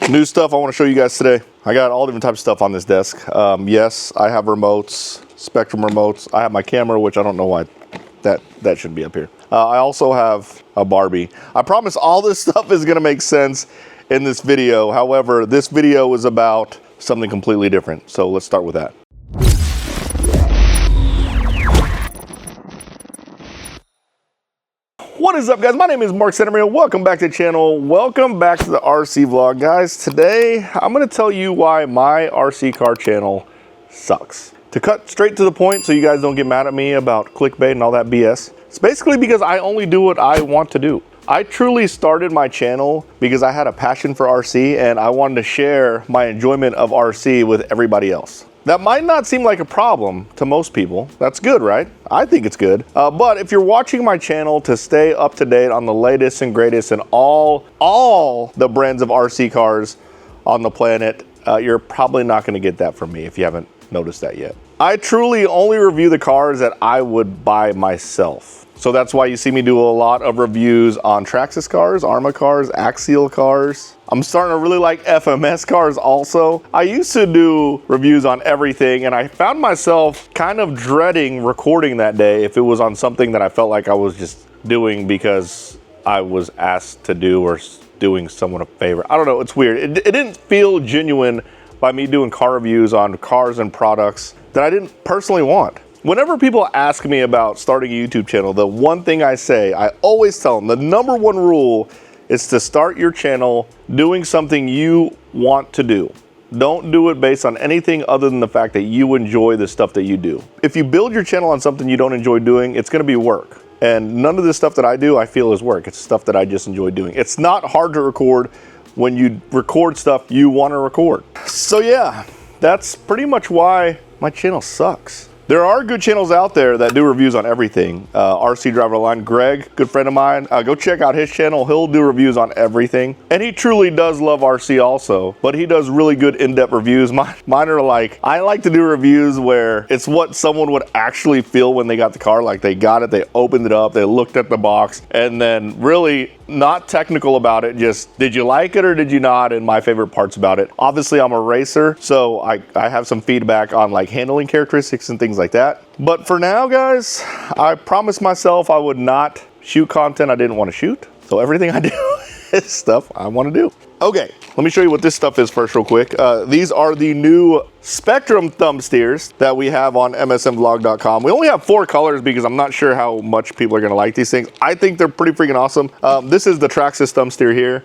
New stuff I want to show you guys today. I got all different types of stuff on this desk. Yes, I have remotes, Spectrum remotes. I have my camera, which I don't know why that should be up here. I also have a Barbie. I promise all this stuff is gonna make sense in this video. However, this video is about something completely different. So let's start with that. What is up, guys? My name is Mark Santamaria. Welcome back to the channel. Welcome back to the RC vlog, guys. Today, I'm gonna tell you why my RC car channel sucks. To cut straight to the point so you guys don't get mad at me about clickbait and all that BS, it's basically because I only do what I want to do. I truly started my channel because I had a passion for RC and I wanted to share my enjoyment of RC with everybody else. That might not seem like a problem to most people. That's good, right? I think it's good. But if you're watching my channel to stay up to date on the latest and greatest and all the brands of RC cars on the planet, you're probably not gonna get that from me if you haven't noticed that yet. I truly only review the cars that I would buy myself. So that's why you see me do a lot of reviews on Traxxas cars, Arrma cars, Axial cars. I'm starting to really like FMS cars also. I used to do reviews on everything and I found myself kind of dreading recording that day if it was on something that I felt like I was just doing because I was asked to do or doing someone a favor. I don't know, it's weird. It didn't feel genuine by me doing car reviews on cars and products that I didn't personally want. Whenever people ask me about starting a YouTube channel, the one thing I say, I always tell them the number one rule is to start your channel doing something you want to do. Don't do it based on anything other than the fact that you enjoy the stuff that you do. If you build your channel on something you don't enjoy doing, it's gonna be work. And none of the stuff that I do, I feel is work. It's stuff that I just enjoy doing. It's not hard to record when you record stuff you wanna record. So yeah, that's pretty much why my channel sucks. There are good channels out there that do reviews on everything. RC Driver Online, Greg, good friend of mine. Go check out his channel. He'll do reviews on everything. And he truly does love RC also, but he does really good in-depth reviews. Mine are like, I like to do reviews where it's what someone would actually feel when they got the car. Like they got it, they opened it up, they looked at the box, and then really not technical about it, just did you like it or did you not, and my favorite parts about it. Obviously I'm a racer, so I have some feedback on like handling characteristics and things like that. But for now, guys, I promised myself I would not shoot content I didn't want to shoot. So everything I do is stuff I want to do. Okay, let me show you what this stuff is first real quick. These are the new Spectrum thumb steers that we have on msmvlog.com. We only have 4 colors because I'm not sure how much people are gonna like these things. I think they're pretty freaking awesome. This is the Traxxas thumb steer here.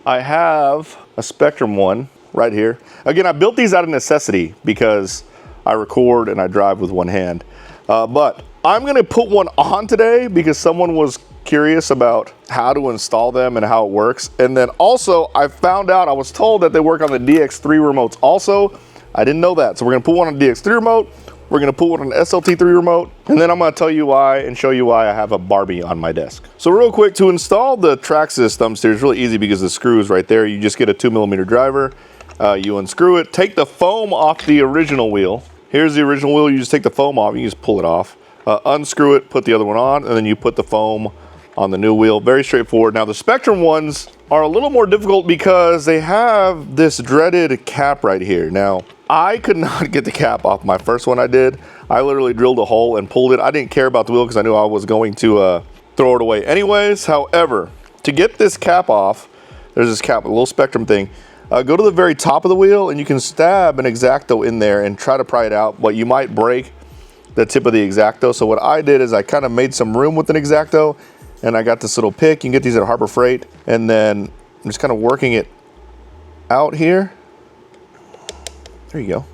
I have a Spectrum one right here. Again, I built these out of necessity because I record and I drive with one hand. But I'm gonna put one on today because someone was curious about how to install them and how it works. And then also I found out, I was told that they work on the DX3 remotes also. I didn't know that. So we're gonna put one on the DX3 remote, we're gonna put one on the SLT3 remote, and then I'm gonna tell you why and show you why I have a Barbie on my desk. So real quick, to install the Traxxas thumb steer is really easy because the screw is right there. You just get a 2mm driver, you unscrew it, take the foam off the original wheel. Here's the original wheel, you just take the foam off, you just pull it off. Unscrew it, put the other one on, and then you put the foam on the new wheel. Very straightforward. Now the Spectrum ones are a little more difficult because they have this dreaded cap right here. Now I could not get the cap off my first one I did. I literally drilled a hole and pulled it. I didn't care about the wheel because I knew I was going to throw it away anyways. However, to get this cap off, there's this cap, a little Spectrum thing. Go to the very top of the wheel and you can stab an X-Acto in there and try to pry it out, but you might break the tip of the X-Acto. So what I did is I kind of made some room with an X-Acto and I got this little pick. You can get these at Harbor Freight, and then I'm just kind of working it out here. There you go.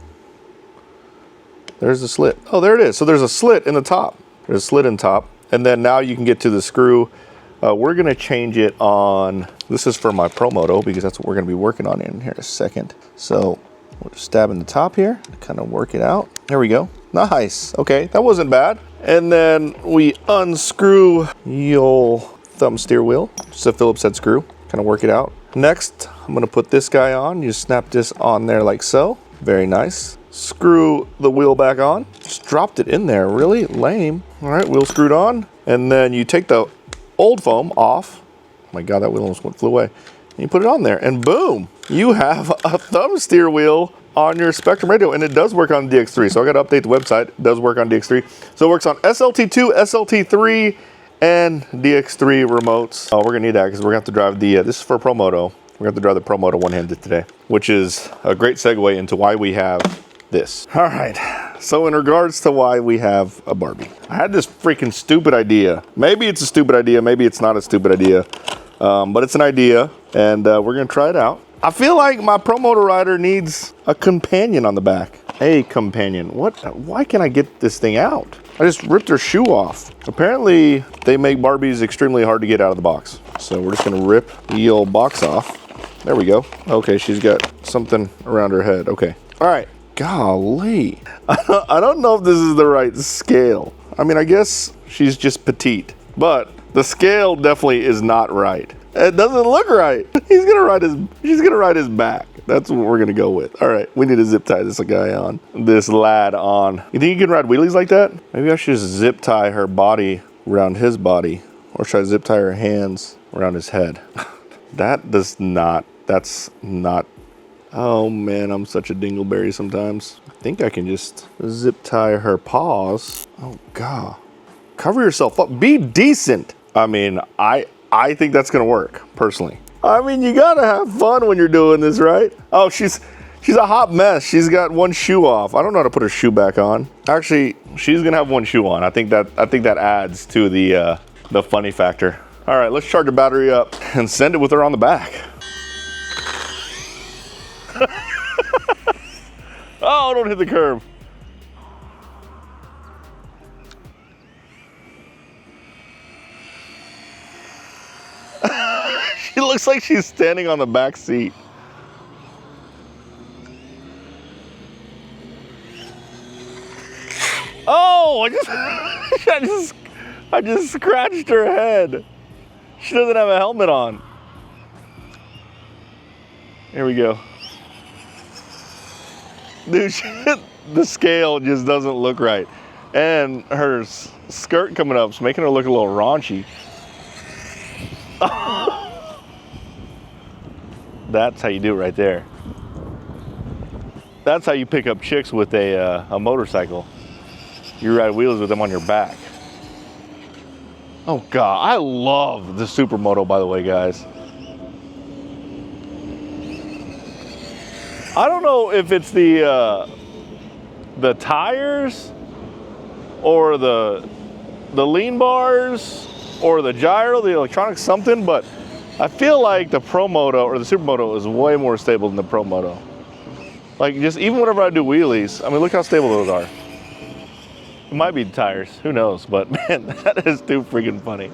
There's the slit. Oh, there it is. So there's a slit in the top. There's a slit in top, and then now you can get to the screw. We're gonna change it on, this is for my Pro Moto because that's what we're gonna be working on in here in a second. So we'll just stab in the top here, kind of work it out. There we go. Nice. Okay, that wasn't bad. And then we unscrew your thumb steer wheel, just a Phillips head screw, kind of work it out. Next, I'm gonna put this guy on. You snap this on there like so. Very nice. Screw the wheel back on. Just dropped it in there, really lame. All right, wheel screwed on. And then you take the old foam off. Oh my God, that wheel almost flew away. You put it on there, and boom, you have a thumb steer wheel on your Spectrum radio, and it does work on DX3. So I got to update the website. It does work on DX3. So it works on SLT2, SLT3, and DX3 remotes. Oh, we're gonna need that because we're gonna have to drive the, this is for Pro Moto. We're gonna have to drive the Pro Moto one-handed today, which is a great segue into why we have this. All right, so in regards to why we have a Barbie, I had this freaking stupid idea. Maybe it's a stupid idea, maybe it's not a stupid idea, but it's an idea, and we're gonna try it out. I feel like my Pro Moto rider needs a companion on the back. A companion. What? Why can't I get this thing out? I just ripped her shoe off. Apparently, they make Barbies extremely hard to get out of the box. So we're just gonna rip the old box off. There we go. Okay, she's got something around her head. Okay. All right. Golly. I don't know if this is the right scale. I mean, I guess she's just petite, but the scale definitely is not right. It doesn't look right. She's gonna ride his back. That's what we're gonna go with. All right, we need to zip tie this guy on. This lad on. You think you can ride wheelies like that? Maybe I should just zip tie her body around his body. Or should I zip tie her hands around his head? That's not. Oh man, I'm such a dingleberry sometimes. I think I can just zip tie her paws. Oh God. Cover yourself up, be decent. I mean, I think that's gonna work, personally. I mean, you gotta have fun when you're doing this, right? Oh, she's a hot mess. She's got one shoe off. I don't know how to put her shoe back on. Actually, she's gonna have one shoe on. I think that adds to the funny factor. All right, let's charge the battery up and send it with her on the back. Oh, don't hit the curb. She looks like she's standing on the back seat. Oh, I just scratched her head. She doesn't have a helmet on. Here we go. Dude, the scale just doesn't look right. And her skirt coming up is making her look a little raunchy. That's how you do it right there. That's how you pick up chicks with a motorcycle. You ride wheels with them on your back. Oh God, I love the Supermoto, by the way, guys. I don't know if it's the tires or the lean bars or the gyro, the electronics, something, but I feel like the Pro Moto or the Supermoto is way more stable than the Pro Moto. Like, just even whenever I do wheelies, I mean, look how stable those are. It might be the tires, who knows, but man, that is too freaking funny.